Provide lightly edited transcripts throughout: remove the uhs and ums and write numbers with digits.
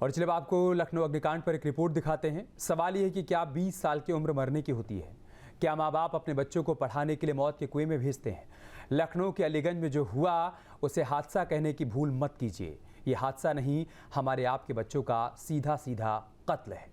और चलिए आपको लखनऊ अग्निकांड पर एक रिपोर्ट दिखाते हैं। सवाल यह है कि क्या 20 साल की उम्र मरने की होती है? क्या माँ बाप अपने बच्चों को पढ़ाने के लिए मौत के कुएं में भेजते हैं? लखनऊ के अलीगंज में जो हुआ उसे हादसा कहने की भूल मत कीजिए। ये हादसा नहीं, हमारे आपके बच्चों का सीधा सीधा कत्ल है।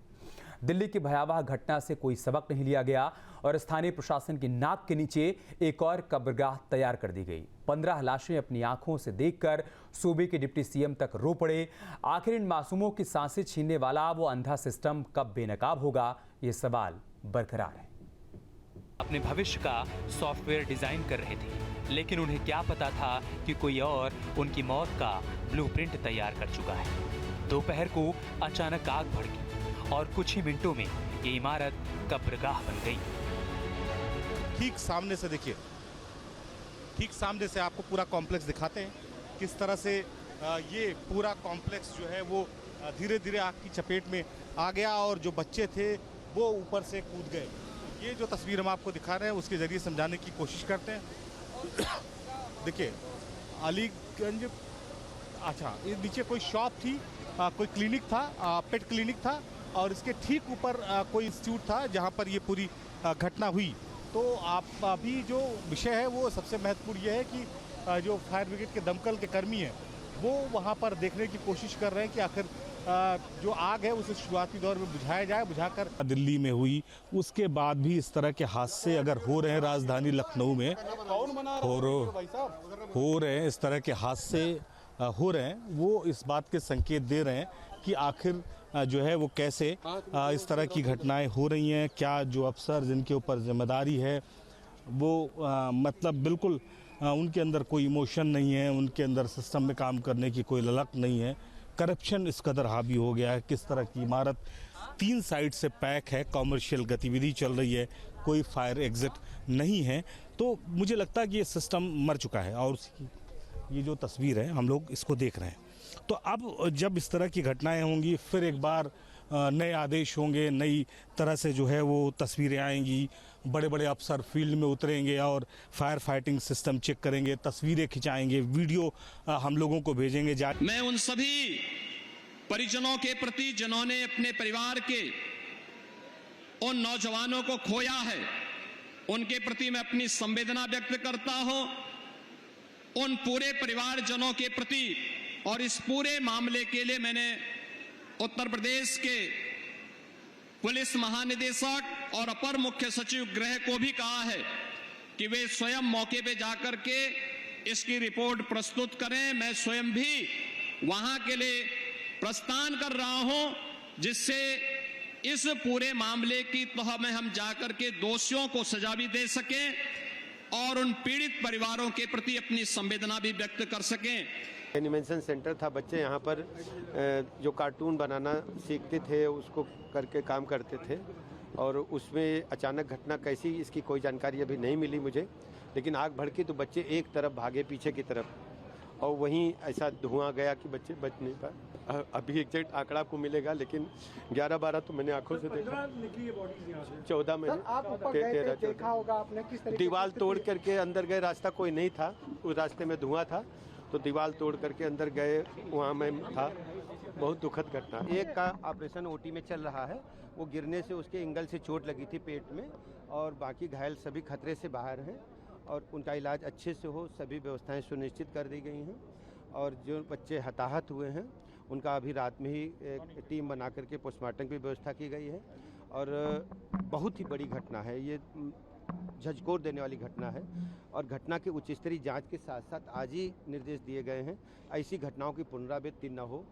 दिल्ली की भयावह घटना से कोई सबक नहीं लिया गया और स्थानीय प्रशासन की नाक के नीचे एक और कब्रगाह तैयार कर दी गई। 15 लाशें अपनी आंखों से देखकर सूबे के डिप्टी सीएम तक रो पड़े। आखिर इन मासूमों की सांसें छीनने वाला वो अंधा सिस्टम कब बेनकाब होगा, ये सवाल बरकरार है। अपने भविष्य का सॉफ्टवेयर डिजाइन कर रहे थे, लेकिन उन्हें क्या पता था कि कोई और उनकी मौत का ब्लूप्रिंट तैयार कर चुका है। दोपहर को अचानक आग भड़की और कुछ ही मिनटों में ये इमारत कब्रगाह बन गई। ठीक सामने से देखिए, ठीक सामने से आपको पूरा कॉम्प्लेक्स दिखाते हैं किस तरह से ये पूरा कॉम्प्लेक्स जो है वो धीरे धीरे आग की चपेट में आ गया और जो बच्चे थे वो ऊपर से कूद गए। ये जो तस्वीर हम आपको दिखा रहे हैं उसके जरिए समझाने की कोशिश करते हैं। देखिए अलीगंज, अच्छा ये नीचे कोई शॉप थी, कोई क्लिनिक था, पेट क्लिनिक था और इसके ठीक ऊपर कोई इंस्टीट्यूट था जहाँ पर ये पूरी घटना हुई। तो आप अभी जो विषय है वो सबसे महत्वपूर्ण ये है कि जो फायर ब्रिगेड के दमकल के कर्मी हैं वो वहाँ पर देखने की कोशिश कर रहे हैं कि आखिर जो आग है उसे शुरुआती दौर में बुझाया जाए। बुझाकर दिल्ली में हुई, उसके बाद भी इस तरह के हादसे अगर हो रहे हैं राजधानी लखनऊ में, हो रहे हैं इस तरह के हादसे हो रहे हैं, वो इस बात के संकेत दे रहे हैं कि आखिर जो है वो कैसे इस तरह की घटनाएं हो रही हैं। क्या जो अफसर जिनके ऊपर जिम्मेदारी है वो मतलब बिल्कुल उनके अंदर कोई इमोशन नहीं है, उनके अंदर सिस्टम में काम करने की कोई ललक नहीं है। करप्शन इस कदर हावी हो गया है। किस तरह की इमारत 3 साइड से पैक है, कॉमर्शियल गतिविधि चल रही है, कोई फायर एग्जिट नहीं है। तो मुझे लगता है कि ये सिस्टम मर चुका है और ये जो तस्वीर है हम लोग इसको देख रहे हैं। तो अब जब इस तरह की घटनाएं होंगी फिर एक बार नए आदेश होंगे, नई तरह से जो है वो तस्वीरें आएंगी, बड़े बड़े अफसर फील्ड में उतरेंगे और फायर फाइटिंग सिस्टम चेक करेंगे, तस्वीरें खिंचाएंगे, वीडियो हम लोगों को भेजेंगे। मैं उन सभी परिजनों के प्रति जिन्होंने अपने परिवार के उन नौजवानों को खोया है, उनके प्रति मैं अपनी संवेदना व्यक्त करता हूं। उन पूरे परिवारजनों के प्रति और इस पूरे मामले के लिए मैंने उत्तर प्रदेश के पुलिस महानिदेशक और अपर मुख्य सचिव गृह को भी कहा है कि वे स्वयं मौके पे जाकर के इसकी रिपोर्ट प्रस्तुत करें। मैं स्वयं भी वहां के लिए प्रस्थान कर रहा हूं, जिससे इस पूरे मामले की तह में हम जाकर के दोषियों को सजा भी दे सकें और उन पीड़ित परिवारों के प्रति अपनी संवेदना भी व्यक्त कर सकें। एनिमेशन सेंटर था, बच्चे यहाँ पर जो कार्टून बनाना सीखते थे उसको करके काम करते थे और उसमें अचानक घटना कैसी, इसकी कोई जानकारी अभी नहीं मिली मुझे। लेकिन आग भड़की तो बच्चे एक तरफ भागे पीछे की तरफ और वहीं ऐसा धुआं गया कि बच्चे बच नहीं पाए। अभी एग्जैक्ट आंकड़ा आपको मिलेगा, लेकिन 11-12 तो मैंने आंखों से देखा, 14 में देखा होगा आपने। किस तरह दीवार तोड़ करके अंदर गए, रास्ता कोई नहीं था, उस रास्ते में धुआं था तो दीवार तोड़ करके अंदर गए, वहाँ में था। बहुत दुखद घटना। एक का ऑपरेशन ओटी में चल रहा है, वो गिरने से उसके एंगल से चोट लगी थी पेट में और बाकी घायल सभी खतरे से बाहर हैं और उनका इलाज अच्छे से हो, सभी व्यवस्थाएं सुनिश्चित कर दी गई हैं। और जो बच्चे हताहत हुए हैं उनका अभी रात में ही एक टीम बना करके पोस्टमार्टम की व्यवस्था की गई है। और बहुत ही बड़ी घटना है, ये झकझोर देने वाली घटना है और घटना के उच्च स्तरीय जांच के साथ साथ आज ही निर्देश दिए गए हैं ऐसी घटनाओं की पुनरावृत्ति न हो।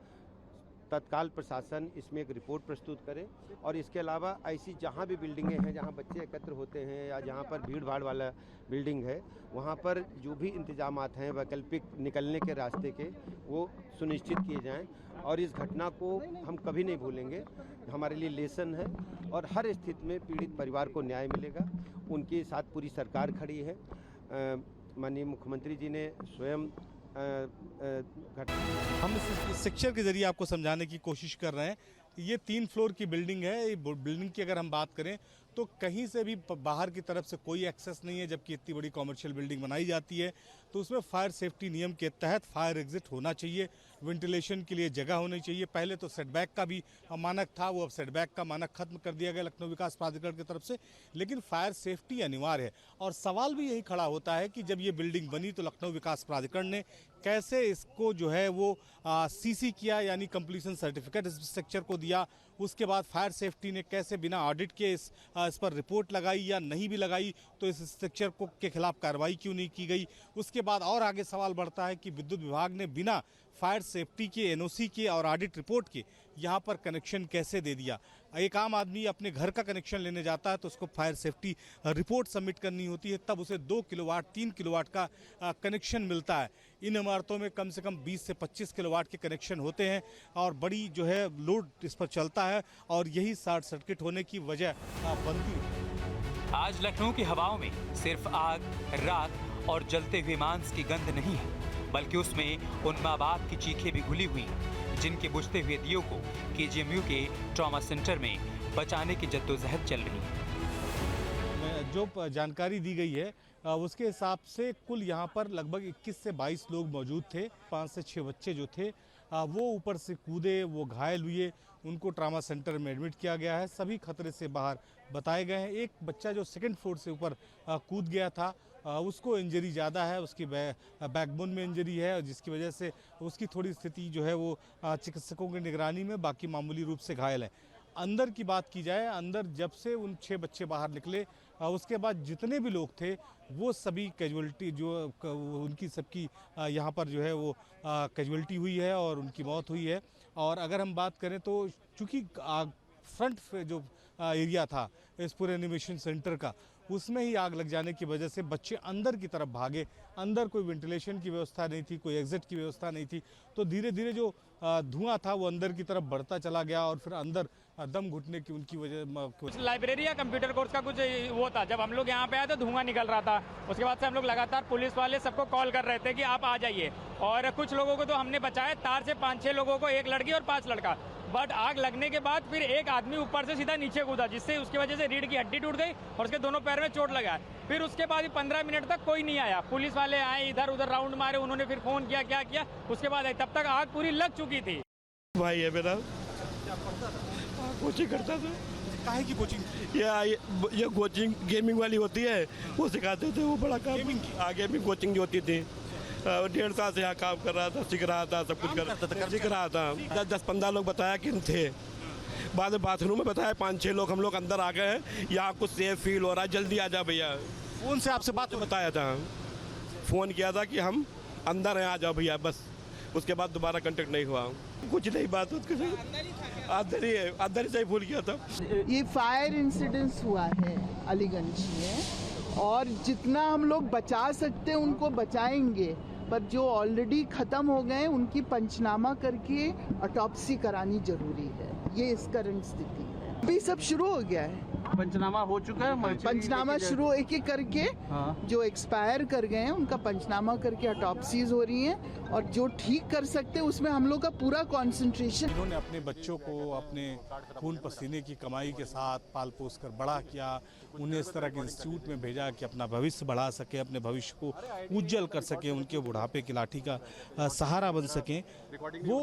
तत्काल प्रशासन इसमें एक रिपोर्ट प्रस्तुत करे और इसके अलावा ऐसी जहां भी बिल्डिंगें हैं जहां बच्चे एकत्र होते हैं या जहां पर भीड़ भाड़ वाला बिल्डिंग है वहां पर जो भी इंतजामात हैं वैकल्पिक निकलने के रास्ते के वो सुनिश्चित किए जाएं और इस घटना को हम कभी नहीं भूलेंगे। हमारे लिए लेसन है और हर स्थिति में पीड़ित परिवार को न्याय मिलेगा। उनके साथ पूरी सरकार खड़ी है। माननीय मुख्यमंत्री जी ने स्वयं हम इस पिक्चर के जरिए आपको समझाने की कोशिश कर रहे हैं। ये 3 फ्लोर की बिल्डिंग है। ये बिल्डिंग की अगर हम बात करें तो कहीं से भी बाहर की तरफ से कोई एक्सेस नहीं है। जबकि इतनी बड़ी कॉमर्शियल बिल्डिंग बनाई जाती है तो उसमें फायर सेफ्टी नियम के तहत फायर एग्जिट होना चाहिए, वेंटिलेशन के लिए जगह होनी चाहिए। पहले तो सेटबैक का भी मानक था, वो अब सेटबैक का मानक खत्म कर दिया गया लखनऊ विकास प्राधिकरण की तरफ से, लेकिन फायर सेफ्टी अनिवार्य है। और सवाल भी यही खड़ा होता है कि जब ये बिल्डिंग बनी तो लखनऊ विकास प्राधिकरण ने कैसे इसको जो है वो सीसी किया, यानी कंप्लीशन सर्टिफिकेट इस स्ट्रक्चर को दिया। उसके बाद फायर सेफ्टी ने कैसे बिना ऑडिट के इस पर रिपोर्ट लगाई या नहीं भी लगाई, तो इस स्ट्रक्चर को के खिलाफ कार्रवाई क्यों नहीं की गई। उसके बाद और आगे सवाल बढ़ता है कि विद्युत विभाग ने बिना फायर सेफ्टी के, एनओसी के और ऑडिट रिपोर्ट के यहाँ पर कनेक्शन कैसे दे दिया। एक आम आदमी अपने घर का कनेक्शन लेने जाता है तो उसको फायर सेफ्टी रिपोर्ट सबमिट करनी होती है, तब उसे 2 किलोवाट 3 किलोवाट का कनेक्शन मिलता है। इन इमारतों में कम से कम 20 से 25 किलोवाट के कनेक्शन होते हैं और बड़ी जो है लोड इस पर चलता है और यही शॉर्ट सर्किट होने की वजह बनती है। आज लखनऊ की हवाओं में सिर्फ आग, राख और जलते हुए मांस की गंध नहीं है, बल्कि उसमें उन माँ बाप की चीखें भी घुली हुई हैं जिनके बुझते हुए दियों को केजीएमयू के ट्रॉमा सेंटर में बचाने की जद्दोजहद चल रही है। जो जानकारी दी गई है उसके हिसाब से कुल यहाँ पर लगभग 21 से 22 लोग मौजूद थे। 5 से 6 बच्चे जो थे वो ऊपर से कूदे, वो घायल हुए, उनको ट्रामा सेंटर में एडमिट किया गया है। सभी खतरे से बाहर बताए गए हैं। एक बच्चा जो 2nd फ्लोर से ऊपर कूद गया था उसको इंजरी ज़्यादा है, उसकी बैकबोन में इंजरी है, जिसकी वजह से उसकी थोड़ी स्थिति जो है वो चिकित्सकों की निगरानी में, बाकी मामूली रूप से घायल है। अंदर की बात की जाए, अंदर जब से उन 6 बच्चे बाहर निकले उसके बाद जितने भी लोग थे वो सभी कैजुअलिटी जो उनकी सबकी यहाँ पर जो है वो कैजुअलिटी हुई है और उनकी मौत हुई है। और अगर हम बात करें तो चूँकि फ्रंट जो एरिया था इस पूरे एनिमेशन सेंटर का, उसमें ही आग लग जाने की वजह से बच्चे अंदर की तरफ भागे। अंदर कोई वेंटिलेशन की व्यवस्था नहीं थी, कोई एग्जिट की व्यवस्था नहीं थी, तो धीरे धीरे जो धुआं था वो अंदर की तरफ बढ़ता चला गया और फिर अंदर दम घुटने की उनकी वजह। लाइब्रेरी या कंप्यूटर कोर्स का कुछ वो था, जब हम लोग यहाँ पे आए तो धुआं निकल रहा था। उसके बाद से हम लोग लगातार पुलिस वाले सबको कॉल कर रहे थे कि आप आ जाइए, और कुछ लोगों को तो हमने बचाया। तार से 5-6 लोगों को, 1 लड़की और 5 लड़का। बट आग लगने के बाद फिर एक आदमी ऊपर से सीधा नीचे कूदा, जिससे उसकी वजह से रीढ़ की हड्डी टूट गई और उसके दोनों पैर में चोट लगा। फिर उसके बाद 15 मिनट तक कोई नहीं आया। पुलिस वाले आए, इधर उधर राउंड मारे, उन्होंने फिर फोन किया, क्या किया, उसके बाद तब तक आग पूरी लग चुकी थी। भाई है मेरा, कोचिंग करता था। काहे की कोचिंग? ये कोचिंग गेमिंग वाली होती है, वो सिखाते थे। वो बड़ा काम गेमिंग कोचिंग जो होती थी। 1.5 साल से यहाँ काम कर रहा था, सीख रहा था, सब कुछ सीख रहा था। 10-15 लोग बताया कि थे। बाद में बाथरूम में बताया 5-6 लोग, हम लोग अंदर आ गए हैं, यहाँ कुछ सेफ फील हो रहा है, जल्दी आ जा भैया। फोन से आपसे बात बताया था, फ़ोन किया था कि हम अंदर हैं, आ जाओ भैया, बस। उसके बाद दोबारा कांटेक्ट नहीं हुआ, कुछ नहीं बात अंदर ही से भूल गया था। ये फायर इंसिडेंस हुआ है अलीगंज में, और जितना हम लोग बचा सकते हैं उनको बचाएंगे, पर जो ऑलरेडी ख़त्म हो गए उनकी पंचनामा करके ऑटोप्सी करानी जरूरी है। ये इस करंट स्थिति है। अभी सब शुरू हो गया है, पंचनामा हो चुका है। पंचनामा शुरू एक एक करके जो एक्सपायर कर गए हैं उनका पंचनामा करके ऑटोप्सीज हो रही हैं, और जो ठीक कर सकते हैं उसमें हम लोग का पूरा कंसंट्रेशन। इन्होंने अपने बच्चों को अपने खून पसीने की कमाई के साथ पाल पोस कर बड़ा किया, उन्हें इस तरह के इंस्टीट्यूट में भेजा कि अपना भविष्य बढ़ा सके, अपने भविष्य को उज्जवल कर सकें, उनके बुढ़ापे की लाठी का सहारा बन सकें। वो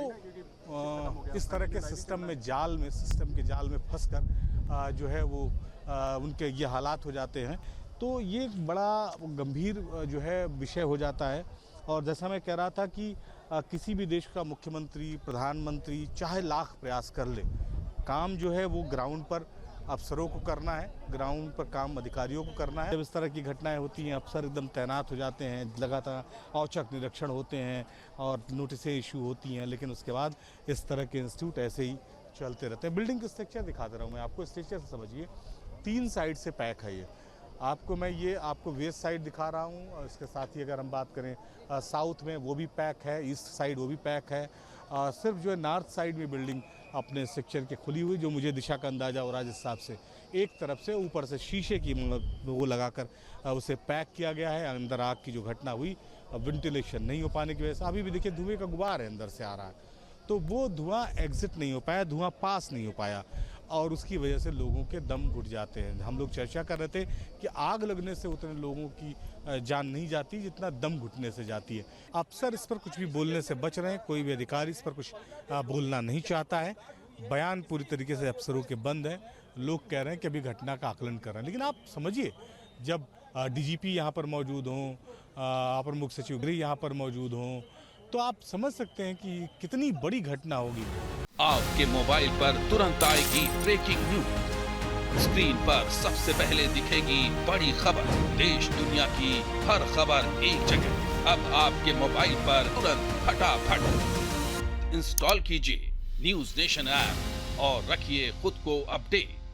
इस तरह के सिस्टम के जाल में फंस कर जो है वो उनके ये हालात हो जाते हैं। तो ये एक बड़ा गंभीर जो है विषय हो जाता है। और जैसा मैं कह रहा था कि किसी भी देश का मुख्यमंत्री, प्रधानमंत्री चाहे लाख प्रयास कर ले, काम जो है वो ग्राउंड पर अफसरों को करना है, ग्राउंड पर काम अधिकारियों को करना है। जब इस तरह की घटनाएं होती हैं, अफसर एकदम तैनात हो जाते हैं, लगातार औचक निरीक्षण होते हैं और नोटिसें इशू होती हैं, लेकिन उसके बाद इस तरह के इंस्टीट्यूट ऐसे ही चलते रहते हैं। बिल्डिंग का स्ट्रक्चर दिखा दे रहा हूँ मैं आपको, स्ट्रक्चर से समझिए। 3 साइड से पैक है ये। आपको वेस्ट साइड दिखा रहा हूँ, और इसके साथ ही अगर हम बात करें साउथ में वो भी पैक है, ईस्ट साइड वो भी पैक है। सिर्फ जो है नॉर्थ साइड में बिल्डिंग अपने स्ट्रक्चर के खुली हुई, जो मुझे दिशा का अंदाज़ा हो रहा है जिस हिसाब से, एक तरफ से ऊपर से शीशे की वो लगाकर उसे पैक किया गया है। अंदर आग की जो घटना हुई, वेंटिलेशन नहीं हो पाने की वजह से अभी भी देखिए धुएं का गुबार है अंदर से आ रहा है, तो वो धुआं एग्जिट नहीं हो पाया, धुआं पास नहीं हो पाया। और उसकी वजह से लोगों के दम घुट जाते हैं। हम लोग चर्चा कर रहे थे कि आग लगने से उतने लोगों की जान नहीं जाती जितना दम घुटने से जाती है। अफसर इस पर कुछ भी बोलने से बच रहे हैं, कोई भी अधिकारी इस पर कुछ बोलना नहीं चाहता है। बयान पूरी तरीके से अफसरों के बंद हैं। लोग कह रहे हैं कि अभी घटना का आकलन कर रहे हैं, लेकिन आप समझिए जब डीजीपी यहाँ पर मौजूद हों, अपर मुख्य सचिव गृह यहाँ पर मौजूद हों, तो आप समझ सकते हैं कि कितनी बड़ी घटना होगी। आपके मोबाइल पर तुरंत आएगी ब्रेकिंग न्यूज, स्क्रीन पर सबसे पहले दिखेगी बड़ी खबर, देश दुनिया की हर खबर एक जगह। अब आपके मोबाइल पर तुरंत फटाफट इंस्टॉल कीजिए न्यूज नेशन ऐप और रखिए खुद को अपडेट।